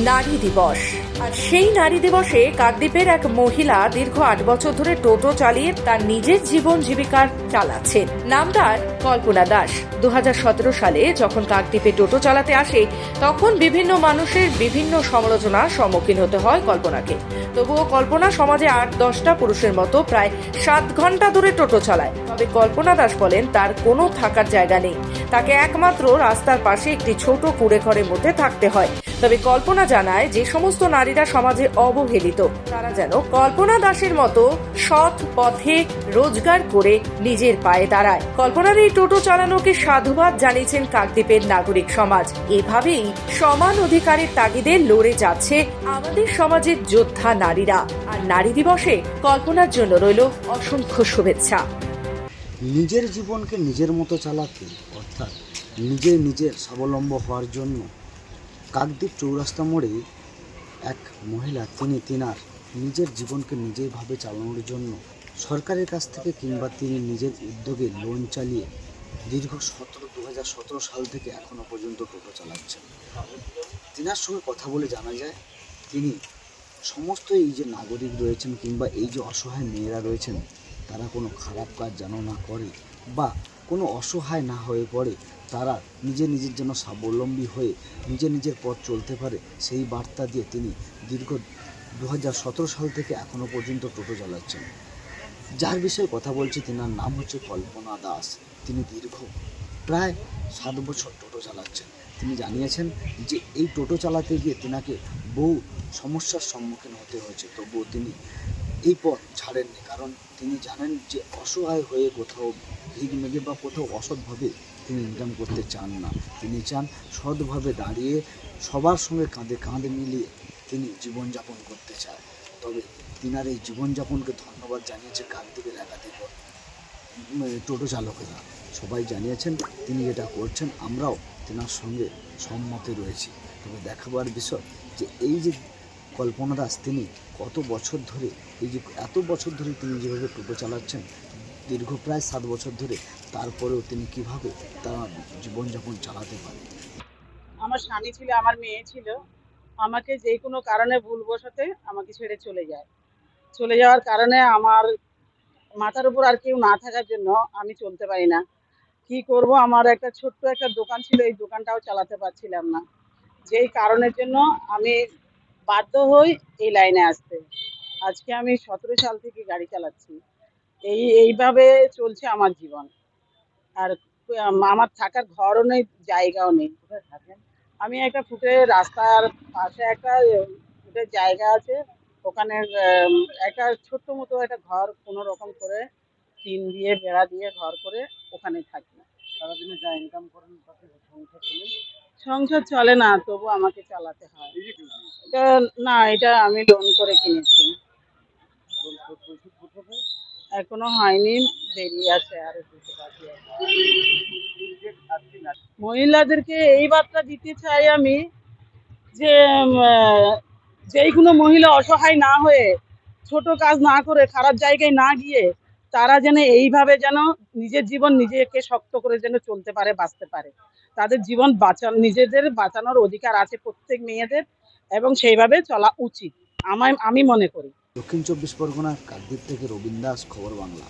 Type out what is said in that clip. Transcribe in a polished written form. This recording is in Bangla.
নারী দিবস। আর সেই নারী দিবসে কাকদ্বীপের এক মহিলা দীর্ঘ 8 বছর ধরে টোটো চালিয়ে তার নিজের জীবন জীবিকার চালাচ্ছেন। নাম তার কল্পনা দাস। 2017 সালে যখন কাকদ্বীপে টোটো চালাতে আসে তখন বিভিন্ন মানুষের বিভিন্ন সমালোচনার সম্মুখীন হতে হয় কল্পনাকে। তবুও কল্পনা সমাজে 8-10টা পুরুষের মতো প্রায় 7 ঘন্টা ধরে টোটো চালায়। তবে কল্পনা দাস বলেন তার কোনো থাকার জায়গা নেই, তাকে একমাত্র রাস্তার পাশে একটি ছোট কুঁড়েঘরের মধ্যে থাকতে হয়। তবে কল্পনা জানায় যে সমস্ত নারীরা সমাজে অবহেলিত তারা যেন কল্পনা দাসের মতো সৎ পথে রোজগার করে নিজের পায়ে দাঁড়ায়। কল্পনার এই টোটো চালানোকে সাধুবাদ জানিয়েছেন কাকদ্বীপের নাগরিক সমাজ। এভাবেই সমান অধিকারের তাগিদে লড়ে যাচ্ছে আমাদের সমাজের যোদ্ধা নারীরা। আর নারী দিবসে কল্পনার জন্য রইল অসংখ্য শুভেচ্ছা। নিজের জীবনকে নিজের মতো চালাতে, অর্থাৎ নিজের স্বাবলম্ব হওয়ার জন্য কাকদ্বীপ চৌরাস্তা মোড়ে এক মহিলা তিনার নিজের জীবনকে নিজেরভাবে চালানোর জন্য সরকারের কাছ থেকে কিংবা তিনি নিজের উদ্যোগে লোন চালিয়ে দীর্ঘ 2017 সাল থেকে এখনও পর্যন্ত টোটো চালাচ্ছেন। তিনার সঙ্গে কথা বলে জানা যায় তিনি সমস্ত এই যে নাগরিক রয়েছেন কিংবা এই যে অসহায় মেয়েরা রয়েছেন তারা কোনো খারাপ কাজ যেন না করে বা কোনো অসহায় না হয়ে পড়ে, তারা নিজের জন্য স্বাবলম্বী হয়ে নিজের পথ চলতে পারে, সেই বার্তা দিয়ে তিনি দীর্ঘ 2017 সাল থেকে এখনও পর্যন্ত টোটো চালাচ্ছেন। যার বিষয়ে কথা বলছি তেনার নাম হচ্ছে কল্পনা দাস। তিনি দীর্ঘ প্রায় 7 বছর টোটো চালাচ্ছেন। তিনি জানিয়েছেন যে এই টোটো চালাতে গিয়ে তেনাকে বহু সমস্যার সম্মুখীন হতে হয়েছে, তবুও তিনি এই পথ ছাড়েননি, কারণ তিনি জানেন যে অসহায় হয়ে কোথাও ভিড় মেঘে বা কোথাও অসৎভাবে তিনি ইনকাম করতে চান না। তিনি চান সৎভাবে দাঁড়িয়ে সবার সঙ্গে কাঁধে মিলিয়ে তিনি জীবনযাপন করতে চায়। তবে তিনার এই জীবনযাপনকে ধন্যবাদ জানিয়েছে কাকদ্বীপের একাধিক টোটো চালকেরা। সবাই জানিয়েছেন তিনি যেটা করছেন আমরাও তেনার সঙ্গে সম্মতি রয়েছি। তবে দেখাবার বিষয় যে এই যে কল্পনা দাস তিনি কত বছর ধরে এই যে এত বছর ধরে তিনি যেভাবে টোটো চালাচ্ছেন দীর্ঘ প্রায় 7 বছর ধরে, তারপরেও তিনি কিভাবে তার জীবনযাপন চালাতে পারেন। আমার স্বামী ছিল, আমার মেয়ে ছিল, আমাকে যে কোনো কারণে ভুলবশতে আমাকে ছেড়ে চলে যাওয়ার কারণে আমার মাথার উপর আর কেউ না থাকার জন্য আমি চলতে পারি না। কি করব, আমার একটা ছোট্ট একটা দোকান ছিল, এই দোকানটাও চালাতে পারছিলাম না। যেই কারণের জন্য আমি বাধ্য হই এই লাইনে আসতে। আজকে আমি 17 সাল থেকে গাড়ি চালাচ্ছি। এইভাবে চলছে আমার জীবন। আর আমার থাকার ঘরও নেই, জায়গাও নেই। কোথায় থাকেন? আমি একটা রাস্তার পাশে একটা ফুটের জায়গা আছে, ওখানে একটা ছোট্ট মতো একটা ঘর কোনো রকম করে টিন দিয়ে বেড়া দিয়ে ঘর করে ওখানে থাকি। সারাদিনে যা ইনকাম করেন তাতে সংসার চলে? সংসার চলে না, তবু আমাকে চালাতে হয়। এটা না, এটা আমি লোন করে কিনেছি। এখনো হয়নি, দেরি আছে, আরো কিছু বাকি আছে। মহিলাদেরকে এই বার্তা দিতে চাই আমি যে যেই কোনো মহিলা অসহায় না হয়ে, ছোট কাজ না করে, খারাপ জায়গায় না গিয়ে তারা যেন এইভাবে যেন নিজের জীবন নিজেকে শক্ত করে যেন চলতে পারে, বাঁচতে পারে। তাদের জীবন নিজেদের বাঁচানোর অধিকার আছে প্রত্যেক মেয়েদের, এবং সেইভাবে চলা উচিত আমি মনে করি। দক্ষিণ 24 পরগনার কাকদ্বীপ থেকে রবীন দাস, খবর বাংলা।